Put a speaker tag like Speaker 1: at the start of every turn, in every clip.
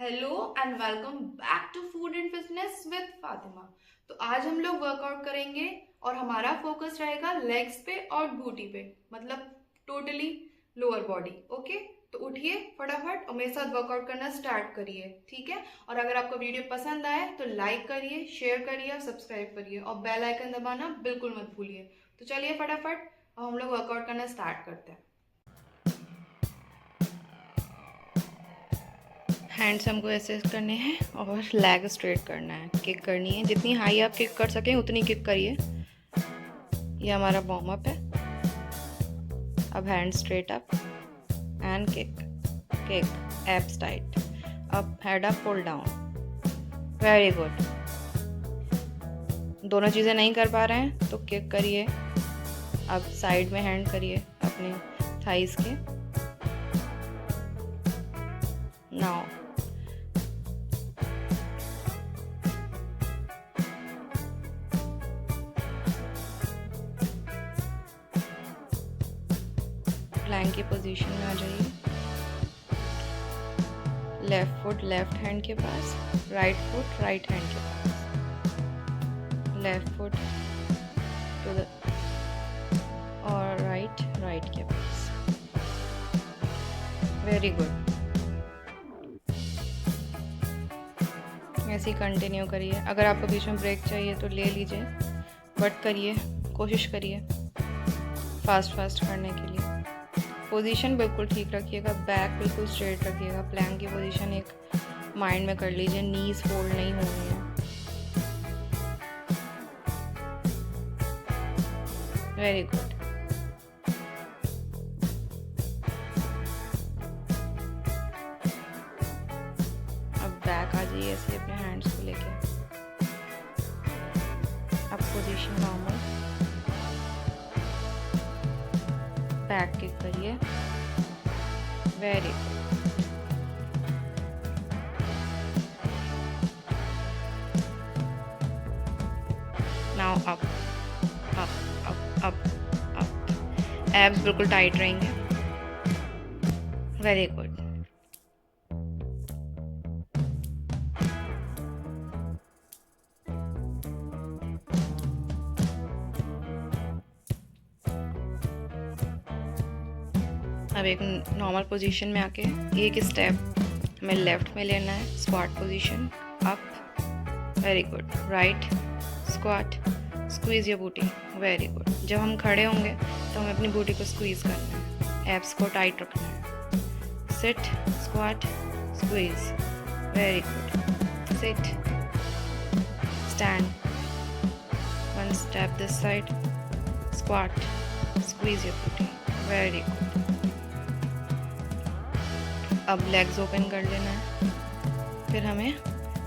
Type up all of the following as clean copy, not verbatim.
Speaker 1: Hello and welcome back to food and fitness with Fatima. तो आज हम लोग वर्कआउट करेंगे और हमारा फोकस रहेगा लेग्स पे और बूटी पे, मतलब टोटली लोअर बॉडी। ओके, तो उठिए फटाफट और मेरे साथ वर्कआउट करना स्टार्ट करिए, ठीक है। और अगर आपको वीडियो पसंद आए तो लाइक करिए, शेयर करिए और सब्सक्राइब करिए और बेल आइकन दबाना बिल्कुल मत भूलिए। तो चलिए फटाफट और हम लोग वर्कआउट करना स्टार्ट करते हैं। हैंड्स हमको ऐसे करने हैं और लेग स्ट्रेट करना है, किक करनी है। जितनी हाई आप किक कर सकें उतनी किक करिए। ये हमारा वार्म अप है। अब hand straight up and kick kick, abs tight, up head up pull down. Very good. दोनों चीज़ें नहीं कर पा रहे हैं तो किक करिए। अब साइड में हैंड करिए अपने थाइस के। नाउ प्लैंक की पोजीशन में आ जाइए। लेफ्ट फुट लेफ्ट हैंड के पास, राइट फुट राइट हैंड के पास, लेफ्ट फुट टू द और राइट के पास। Very good. ऐसे ही कंटिन्यू करिए। अगर आपको बीच में ब्रेक चाहिए तो ले लीजिए, बट करिए, कोशिश करिए फास्ट करने के लिए। पोजीशन बिल्कुल ठीक रखिएगा, बैक बिल्कुल स्ट्रेट रखिएगा। प्लैंक की पोजीशन एक माइंड में कर लीजिए, नीज फोल्ड नहीं होनी है। Very good. अब बैक आ जाइए ऐसे अपने हैंड्स को लेके। अब पोजीशन नॉर्मल, बैक किक करिए। Very good. Now up up up up up. Abs बिल्कुल टाइट रहेंगे। Very good. अब एक नॉर्मल पोजीशन में आके एक स्टेप हमें लेफ्ट में लेना है, squat position. Up, very good. Right squat, squeeze your booty. Very good. जब हम खड़े होंगे तो हमें अपनी बूटी को स्क्वीज करना है, एब्स को टाइट रखना है। Sit, squat, squeeze. Very good. Sit, stand, one step this side, squat, squeeze your booty. Very good. अब लेग्स ओपन कर लेना है। फिर हमें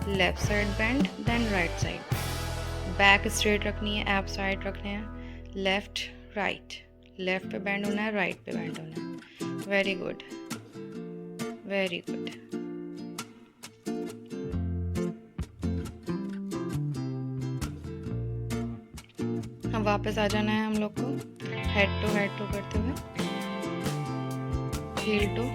Speaker 1: left side bend, then right side. Back straight रखनी है, एब्स टाइट रखने हैं। लेफ्ट राइट, लेफ्ट पे बेंड होना है, राइट पे बेंड होना है। Very good, very good. अब वापस आ जाना है हम लोग को, हेड टू करते हुए, हील टू।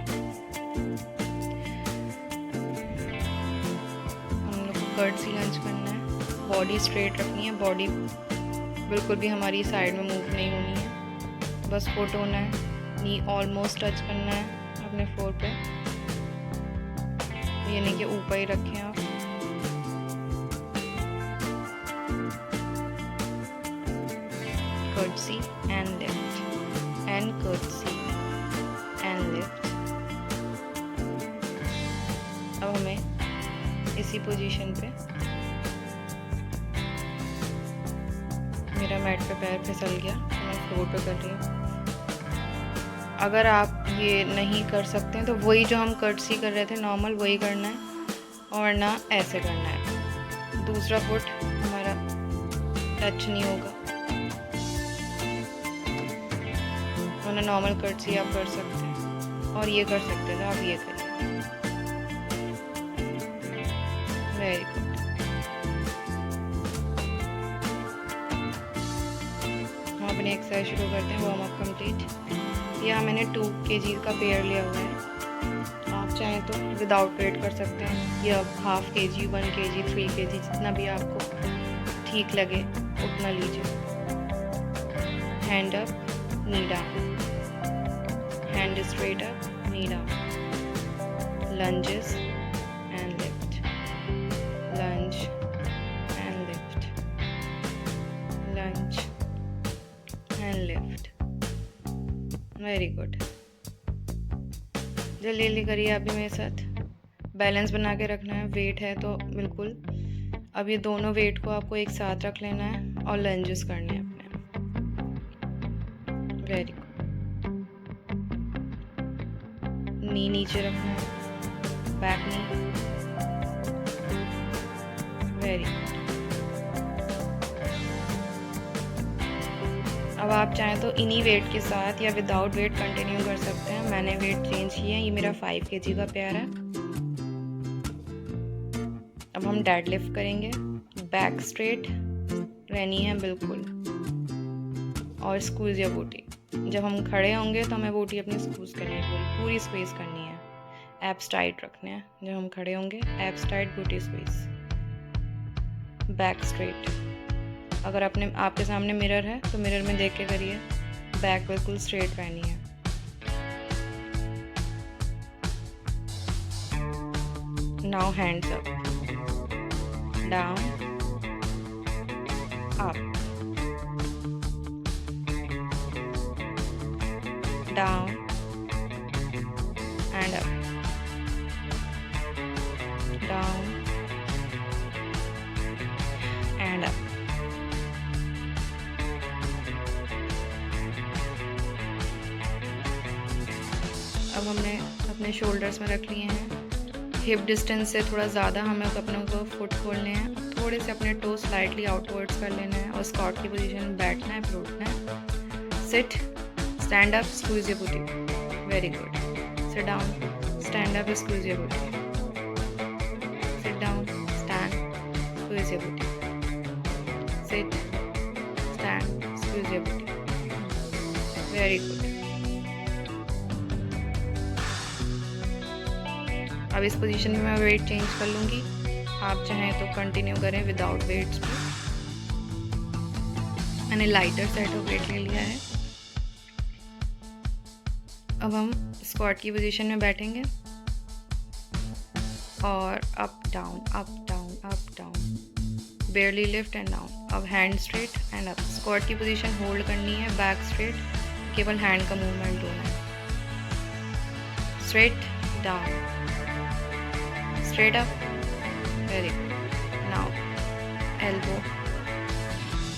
Speaker 1: कर्ट्सी लंच करना है। बॉडी स्ट्रेट रखनी है, बॉडी बिल्कुल भी हमारी साइड में मूव नहीं होनी है, बस फुट होना है। नी ऑलमोस्ट टच करना है अपने फ्लोर पे, ये नहीं कि ऊपर ही रखें आप। Curtsy and lift, and curtsy and lift. अब हमें इसी पोजीशन पे, मेरा मैट पे पैर फिसल गया, मैं फ्लोर पे कर रही हूँ। अगर आप ये नहीं कर सकते हैं तो वही जो हम कर्ट्सी कर रहे थे नॉर्मल, वही करना है और ना ऐसे करना है। दूसरा फुट हमारा टच नहीं होगा, वरना नॉर्मल कर्ट्सी आप कर सकते हैं और ये कर सकते थे, आप ये करिए। Very good. हम अपनी एक्सरसाइज शुरू करते हैं, वार्म अप कंप्लीट। यहाँ मैंने 2 kg का पेयर लिया हुआ है। आप चाहें तो विदाउट वेट कर सकते हैं, या ½ kg 1 kg 3 kg जितना भी आपको ठीक लगे उतना लीजिए। Hand up, knee down, hand straight up, knee down, lunges and lift, lunge and lift, lunge and lift. Very good. जल्दी जल्दी करिए आप भी मेरे साथ। बैलेंस बना के रखना है, वेट है तो बिल्कुल। अब ये दोनों वेट को आपको एक साथ रख लेना है और लंजेस करने हैं अपने। Very good. नी नीचे रखना है, बैक नी। Very good. अब आप चाहें तो इन्हीं वेट के साथ या विदाउट वेट कंटिन्यू कर सकते हैं। मैंने वेट चेंज किया है, ये मेरा 5 kg का पेयर है। अब हम डेड लिफ्ट करेंगे। बैक स्ट्रेट रहनी है बिल्कुल, और स्क्वीज या बूटी। जब हम खड़े होंगे तो हमें बूटी अपनी स्क्वीज करनी है, पूरी स्क्वीज करनी है। एब्स टाइट रखने हैं जब हम खड़े होंगे, एब्स टाइट, बूटी स्क्वीज। Back straight. अगर आपके सामने मिरर है तो मिरर में देख के करिए, बैक बिल्कुल स्ट्रेट रहनी है। Now hands up, down, up, down and up, down and up. अब हमने अपने शोल्डर्स में रख लिए हैं। हिप डिस्टेंस से थोड़ा ज़्यादा हमें अपनों को फुट खोलने हैं। थोड़े से अपने टो स्लाइटली आउटवर्ड्स कर लेना है और स्क्वाट की पोजीशन में बैठना है, फिर उठना है। Sit, stand up, squeeze your booty. Very good. Sit down, stand up, squeeze your booty. Sit down, stand, squeeze your booty. Sit, stand, squeeze your booty. Very good. अब इस पोजीशन में मैं वेट चेंज कर लूँगी। आप चाहें तो continue करें विदाउट वेट्स पे। मैंने लाइटर सेट ऑफ वेट ले लिया है। अब हम स्क्वाट की पोजीशन में बैठेंगे और up down, up down, up down, barely lift and down. अब hand straight and up. Squat की पोजीशन होल्ड करनी है, बैक स्ट्रेट, केवल हैंड का मूवमेंट होना है। Straight down, straight up, very good. Now elbow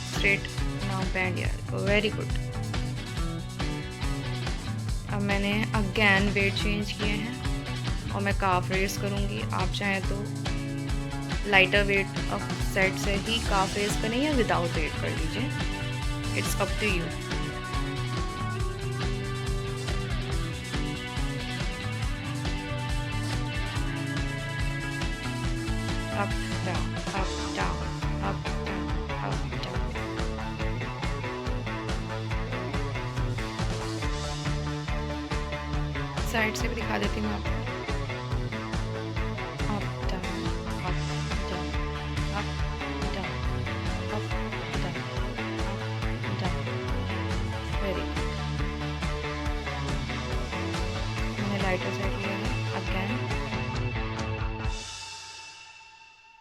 Speaker 1: straight, now bend your elbow, very good. अब मैंने अगेन वेट चेंज किए हैं और मैं काफ रेस करूँगी। आप चाहें तो लाइटर वेट ऑफ सेट से ही काफ रेस करें या विदाउट वेट कर लीजिए, it's up to you. Up, down, up, down, up, down, up, down. Side से भी दिखा देती हूँ आपको। Up, down, up, down, up, down, up, down, up, down. Very good. मैंने लाइटर सेट लिया है। अगेन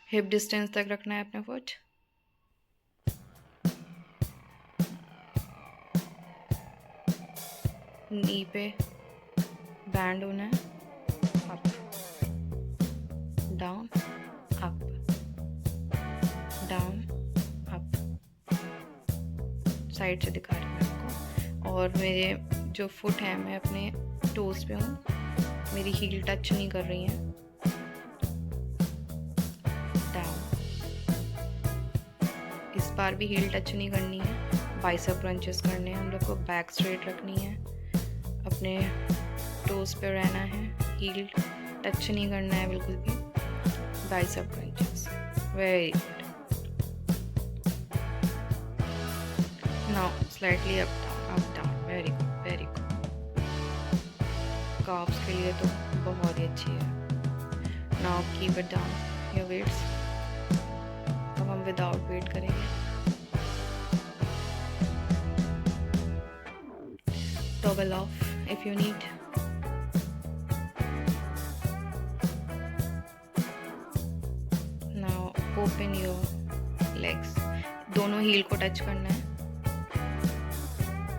Speaker 1: हिप डिस्टेंस तक रखना है अपना फुट। नी पे बैंड होना है। Up, down, up, down, up. Side से दिखा रही हूँ आपको। और मेरे जो फुट है, मैं अपने टोस पे हूँ, मेरी हील टच नहीं कर रही है। इस बार भी हील टच नहीं करनी है, बाइसेप क्रंचेस करने हैं हम लोग को। बैक स्ट्रेट रखनी है, अपने टोस पे रहना है, हील टच नहीं करना है बिल्कुल भी। Bicep crunches, very good. Now slightly up down, very good, very good. Calves के लिए तो बहुत ही अच्छी है। Now keep it down your weights. अब हम विदाउट वेट करेंगे। Toggle off if you need. Now open your legs. दोनों हील को टच करना है,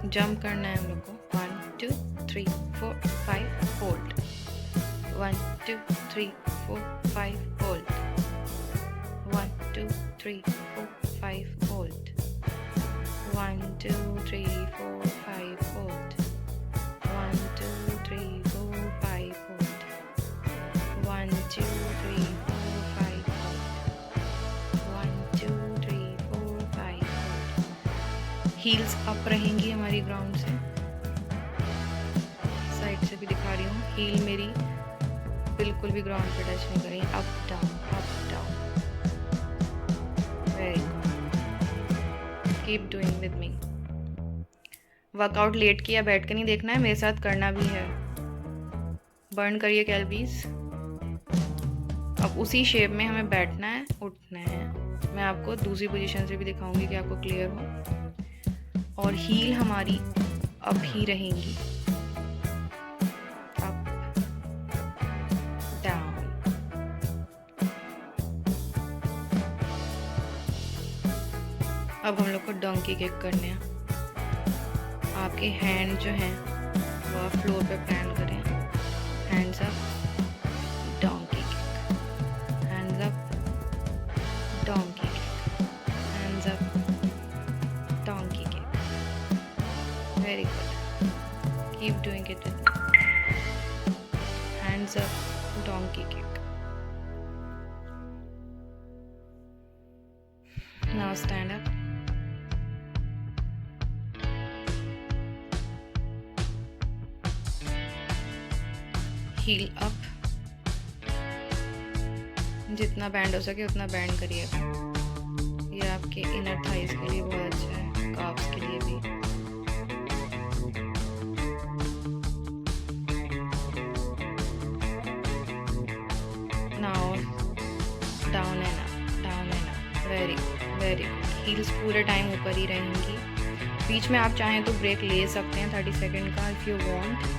Speaker 1: जंप करना है हम लोग को। 1 2 3 4 5 hold. 1 2 3 4 5 hold. 1 2 3 4 5 hold. 1 2 3 4 5 hold. 1 2 3 4 5 hold. 1 2 3 4 5 hold. 1 2 3 4 5 hold. Heels up रहेंगी हमारी ग्राउंड से। साइड से भी दिखा रही हूँ, हील मेरी बिल्कुल भी ग्राउंड पे टच नहीं करेंगे। Up down up down. Very good, keep doing with me. Workout late किया बैठ के नहीं देखना है, मेरे साथ करना भी है। बर्न करिए कैलोरीज। अब उसी शेप में हमें बैठना है, उठना है। मैं आपको दूसरी पोजीशन से भी दिखाऊंगी कि आपको क्लियर हो। और हील हमारी अप ही रहेंगी। Up down. अब हम लोग को डंकी किक करने हैं। आपके हैंड जो हैं वो आप फ्लोर पे प्लान करें। Hands up, donkey kick. Hands up, donkey kick. Hands up, donkey kick. Very good, keep doing it with me. Hands up, donkey kick. Now stand up. Heel up. जितना bend हो सके उतना band करिएगा। ये आपके inner thighs के लिए बहुत अच्छा है, काफ्स के लिए भी। Now down and up, down and up. Very good, very good. Heels पूरे टाइम ऊपर ही रहेंगी। बीच में आप चाहें तो ब्रेक ले सकते हैं 30 सेकेंड का, if you want.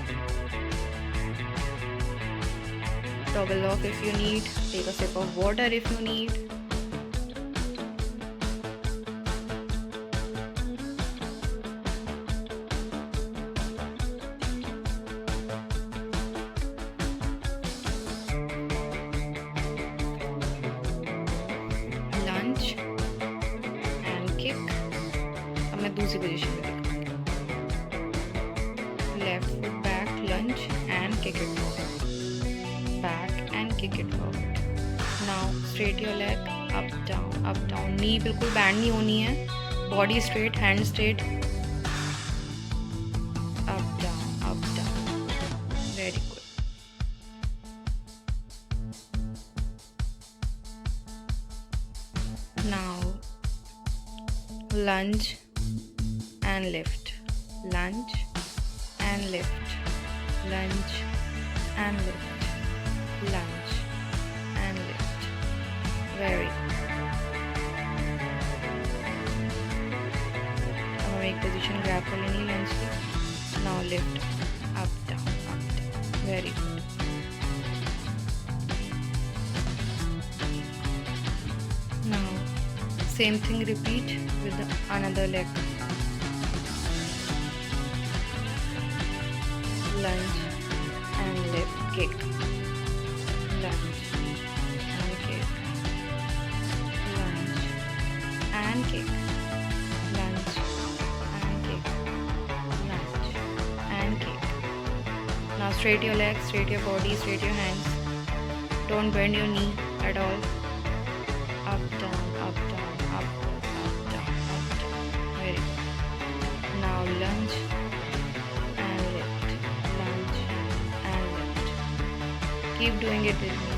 Speaker 1: Toggle off if you need. Take a sip of water if you need. Lunge and kick. अब मैं दूसरी पोजीशन में दिखाऊंगी। Left foot back, lunge and kick it forward. Back and kick it forward. Now straight your leg, up down. Knee बिल्कुल band नहीं होनी है, body straight, hand straight. Up down. Very good. Now lunge and lift. Lunge and lift. Lunge and lift. Lunge and lift. Very good. अब हमें एक position grab कर लेनी है लंज की। Now lift, up down. Very good. Now same thing repeat with another leg. Lunge and lift, kick. Lunge and kick, lunge and kick, lunge and kick, lunge and kick. Now straight your legs, straight your body, straight your hands. Don't bend your knee at all. Up, down, up, down, up, down, up, down. Very good. Now lunge and lift, lunge and lift. Keep doing it with me.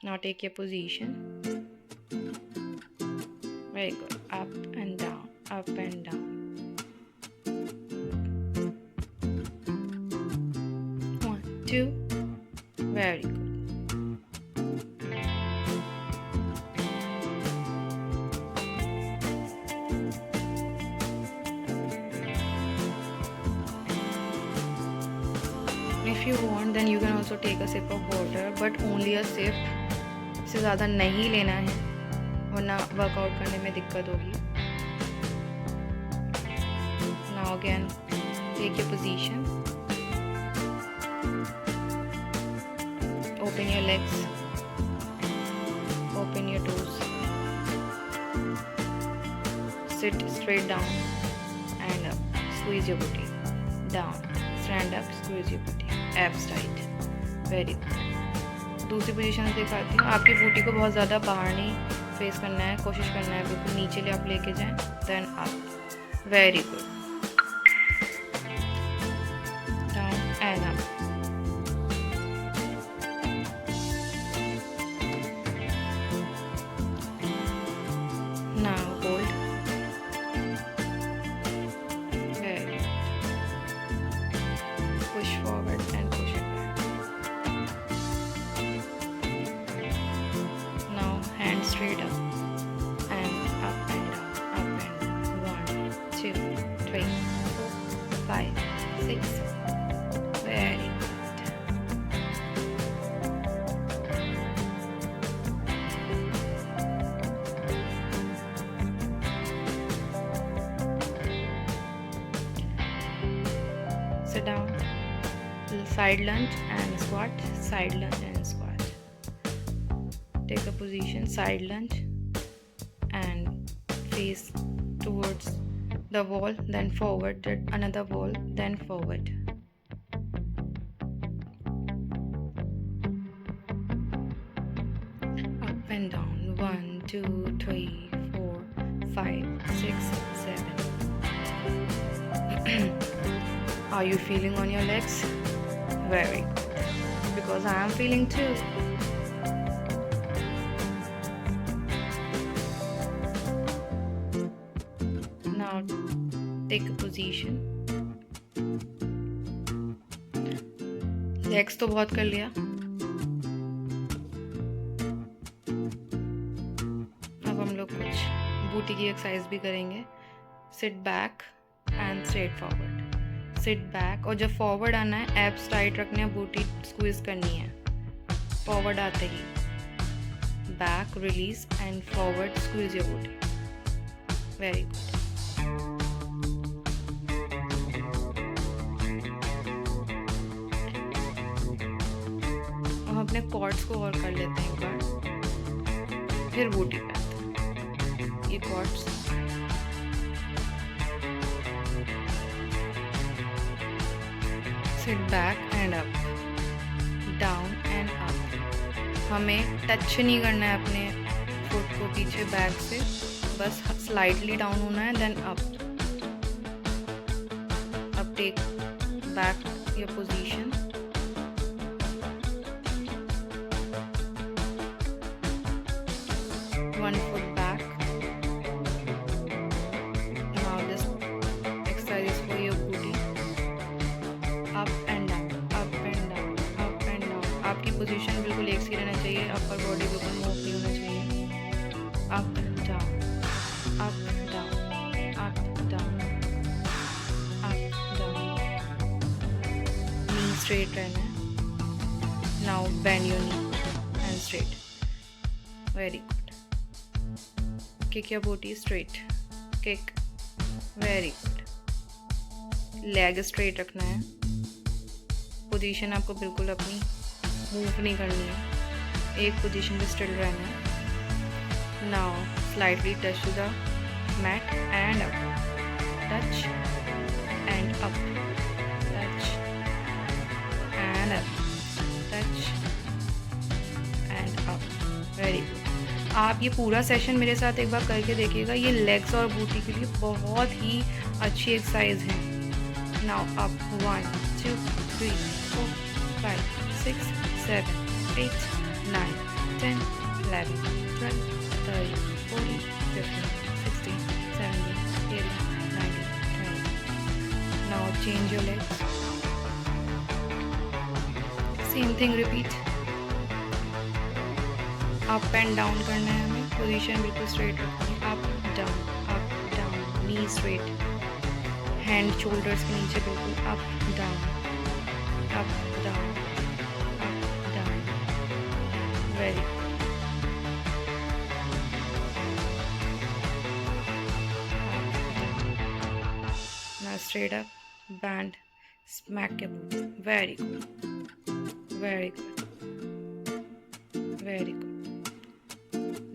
Speaker 1: Now take your position. Very good. Up and down, up and down. 2. Very good. If you want, then you can also take a sip of water, but only a sip. इससे ज़्यादा नहीं लेना है वरना workout करने में दिक्कत होगी. Now again, take your position. Open your legs. Open your toes. Sit straight down and up. Squeeze your booty. Down. Stand up. Squeeze your booty. Abs tight. Very good. दूसरी पोजीशन दिखाती हूँ. आपकी बूटी को बहुत ज़्यादा बाहर नहीं फेस करना है, कोशिश करना है बिल्कुल नीचे ले आप लेके जाएं. Then up. Very good. Down and up. Now hold. Very good. Push forward and push it back. Straight up and up and down, up and down. 1, 2, 3, 4, 5, 6. Very good. Sit down. Side lunge and squat. Side lunge and squat. Take a position, side lunge, and face towards the wall, then forward, another wall, then forward. Up and down. 1, 2, 3, 4, 5, 6, 7. Are you feeling on your legs? Very good. Because I am feeling too. Now take a position. Legs तो बहुत कर लिया. अब हम लोग कुछ बूटी की एक्सरसाइज भी करेंगे. Sit back and straight forward. Sit back. और जब फॉरवर्ड आना है एब्स टाइट रखने हैं, बूटी स्क्वीज करनी है. फॉरवर्ड आते ही back release and forward squeeze your booty. Very good. हम अपने क्वाड्स को और कर लेते हैं एक बार. फिर बूटी पे आते हैं. ये quads. Sit back and up. Down and up. हमें टच नहीं करना है अपने फुट को पीछे बैक से, बस स्लाइटली डाउन होना है. Then up. अब take back your position. One foot back. Now this exercise is for your booty. Up and down, up and down, up and down. आपकी पोजीशन बिल्कुल एक सी रहना चाहिए. अपर बॉडी बिल्कुल मूव नहीं होना चाहिए. Up down, up down, up down, up down. Knee straight रहना है. Now bend your knee and straight. Very good. Kick your booty straight. Kick. Very good. Leg straight रखना है. पोजीशन आपको बिल्कुल अपनी मूव नहीं करनी है. एक पोजीशन पे स्टिल रहना है. Now slightly touch to the mat and up. Touch and up. Touch and up. Touch and up. Very good. आप ये पूरा सेशन मेरे साथ एक बार करके देखिएगा. ये लेग्स और बूटी के लिए बहुत ही अच्छी एक्सरसाइज है. Now up. 1, 2, 3, 4, 5, 6, 7, 8, 9, 10, 11, 12, 13, 14, 15, 16, 17, 18, 19, 20. Now change your legs. Same thing repeat. Up and down करना है हमें, पोजीशन बिल्कुल स्ट्रेट रखनी है, up down, knee straight, hand shoulders के नीचे बिल्कुल up down, up down, up down, very now straight up, band, smack your booty, very good, very good, very good।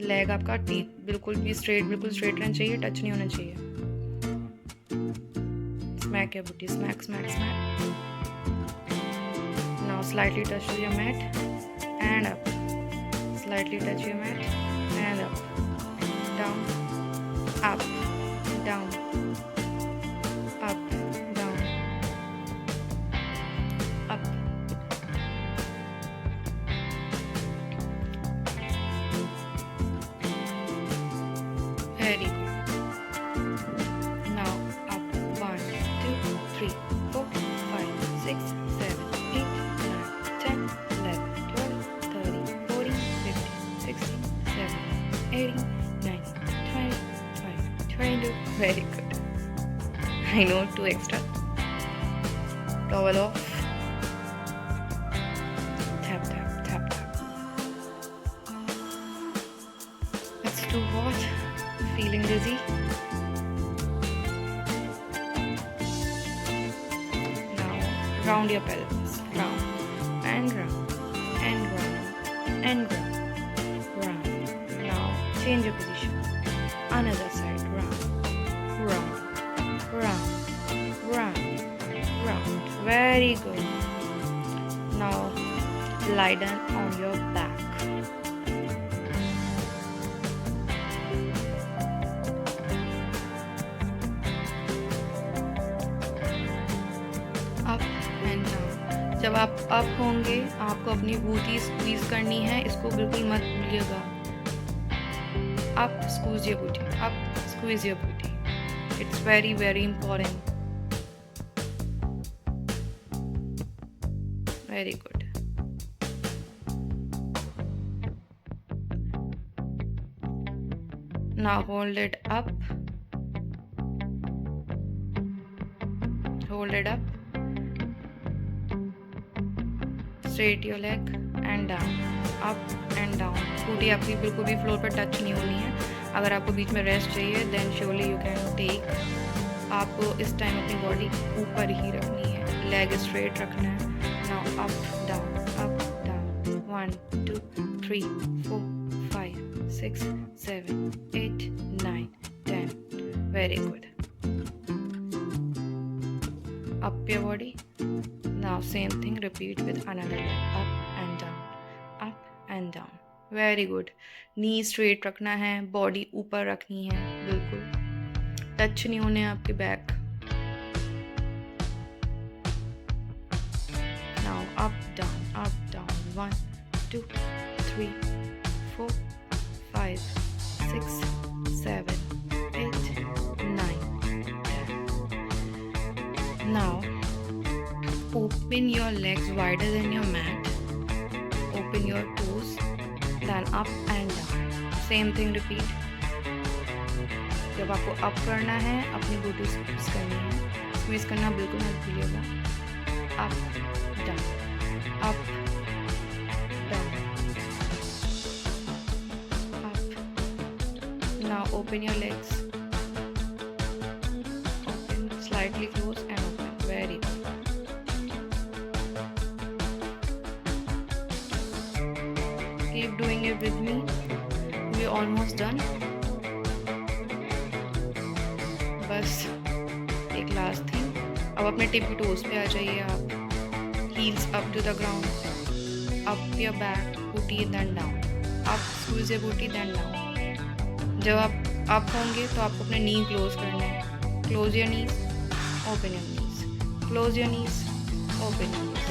Speaker 1: Leg आपका बिल्कुल स्ट्रेट रहना चाहिए, टच नहीं होना चाहिए। Smack your booty, smack smack smack. Now slightly touch your mat and up, slightly touch your mat and up, down, up, down, up, down, up. Very good. Now up 1, 2, 3, 4, 5, 6, 7, 8, 9, 10, 11, 12, 13, 14, 15, 16, 17, 18, 19, 20, 21, 22. Very good. I know 2 extra. Towel off. Tap, tap, tap, tap. Let's do what? Feeling dizzy? Now round your pelvis, round and round and round and round, round. Now change your position. Another side, round, round, round, round, round. Very good. Now lie down on your back. Up and down. जब आप up होंगे आपको अपनी बूटी squeeze करनी है, इसको बिल्कुल मत भूलिएगा। अप स्क्वीज योर बूटी, अप स्क्वीज योर बूटी, it's very very important. Very good. Now hold it up, hold it up, straight your leg and down, up and down। बूटी आपकी बिल्कुल भी फ्लोर पर टच नहीं होनी है। अगर आपको बीच में रेस्ट चाहिए then surely you can take. आपको इस टाइम अपनी बॉडी ऊपर ही रखनी है, लेग स्ट्रेट रखना है। Now up down 1 2 3 4 5 6 7 8 9 10। Very good. Up your body. Now same thing repeat with another leg, up and down, up and down. Very good. Knee straight रखना है, body ऊपर रखनी है, बिल्कुल टच नहीं होने आपके back. Now up down 1 2 3 4 5 6 7 8 9 10। Now open your legs wider than your mat, open your toes, then up and down, same thing repeat। जब आपको अप करना है अपनी बूटी स्क्वीज करनी है, स्क्वीज करना बिल्कुल मत भूलिएगा। Up down, up down, up. Now open your legs, open, slightly close and open, very good। Keep doing it with me, we're almost done। बस एक लास्ट थिंग। अब अपने टिपी टोज पे आ जाइए आप, heels up to the ground, up your back, booty then down, up squeeze your booty then down. जब आप अप होंगे तो आपको अपने नी क्लोज करना है। Close your knees, open your knees, close your knees, open your knees,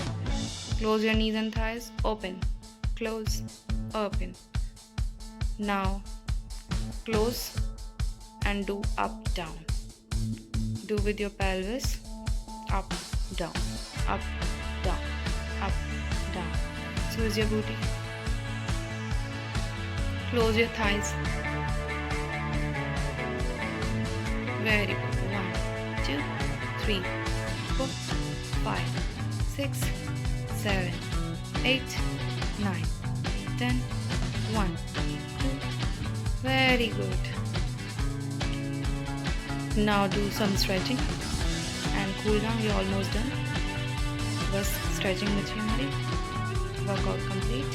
Speaker 1: close your knees and thighs, open, close, open। Now close and do up down, do with your pelvis, up down, up down, up down। Squeeze your booty. Close your thighs. Very good. 1, 2, 3, 4, 5, 6, 7, 8, 9, 10. 1, 2. Very good. Now do some stretching and cool down. You're almost done. बस stretching बची है हमारी. Workout complete.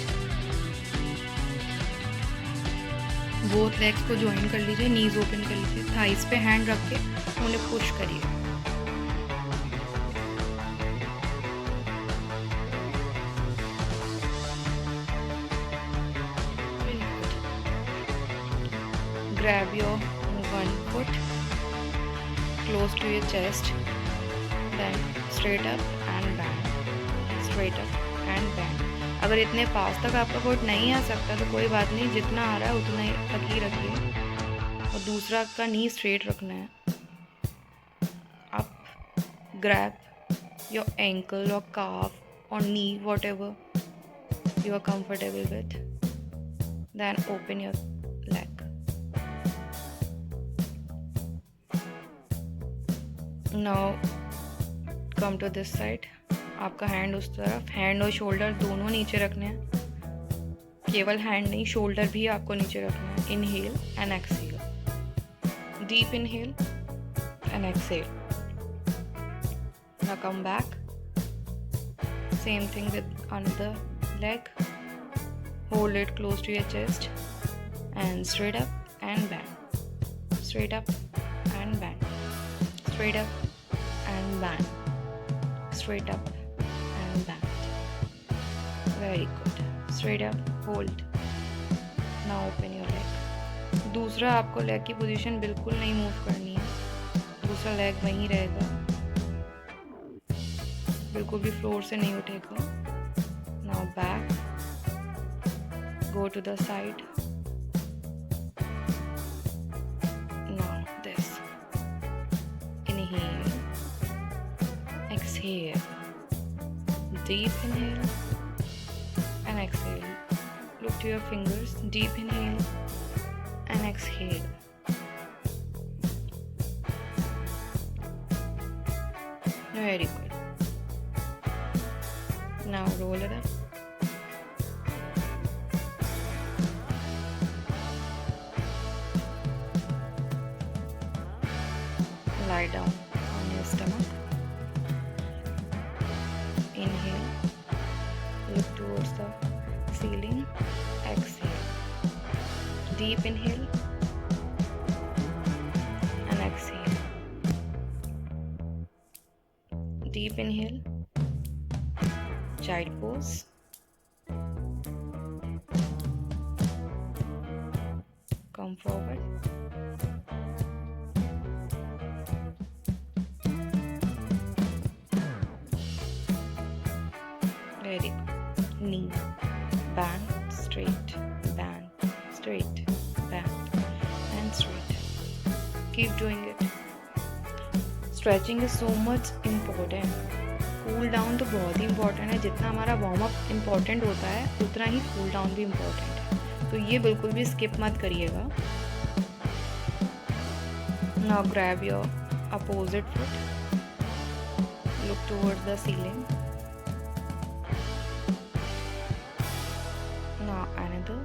Speaker 1: Both legs को join कर लीजिए, नीज open कर लीजिए, thighs पे हैंड रख के उन्हें पुश करिए. Grab your one foot close to your chest, then straight up and bend, straight up and bend. अगर इतने पास तक आपका फुट नहीं आ सकता तो कोई बात नहीं, जितना आ रहा है उतना ही तक ही रखिए और दूसरा का नी स्ट्रेट रखना है. अप, ग्रैब योर एंकल और काफ और knee, whatever you are comfortable with, then open your leg. Now come to this side. आपका हैंड उस तरफ, हैंड और शोल्डर दोनों नीचे रखने हैं. केवल हैंड नहीं, शोल्डर भी आपको नीचे रखना है. Inhale and exhale. Deep inhale and exhale. Now come back. Same thing with another leg. Hold it close to your chest and straight up and bend. Straight up and bend. Straight up and bend. Straight up and bend. Very good. Straight up, hold. Now open your leg. दूसरा आपको leg की position बिल्कुल नहीं move करनी है. दूसरा leg वहीं रहेगा, बिल्कुल भी फ्लोर से नहीं उठेगा. Now back. Go to the side. Now this. Inhale, exhale, deep inhale and exhale. Look to your fingers. Deep inhale and exhale. Very good. Now roll it up. Lie down on your stomach. Inhale, look towards the ceiling. Exhale. Deep inhale and exhale. Deep inhale. Child pose. Come forward. Very good. Knee, bend, straight, bend, straight, bend, and straight. Keep doing it. Stretching is so much important. Cool down तो बहुत ही important है. जितना हमारा warm up important होता है उतना ही cool down भी important है, तो ये बिल्कुल भी स्किप मत करिएगा. Now grab your opposite foot. Look towards the ceiling. Now another.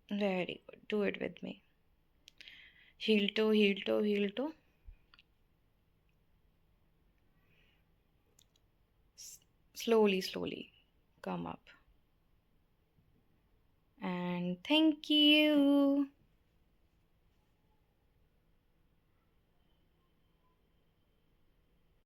Speaker 1: Very good. Do it with me. Heel toe, heel toe, heel toe. Slowly, slowly come up. And thank you.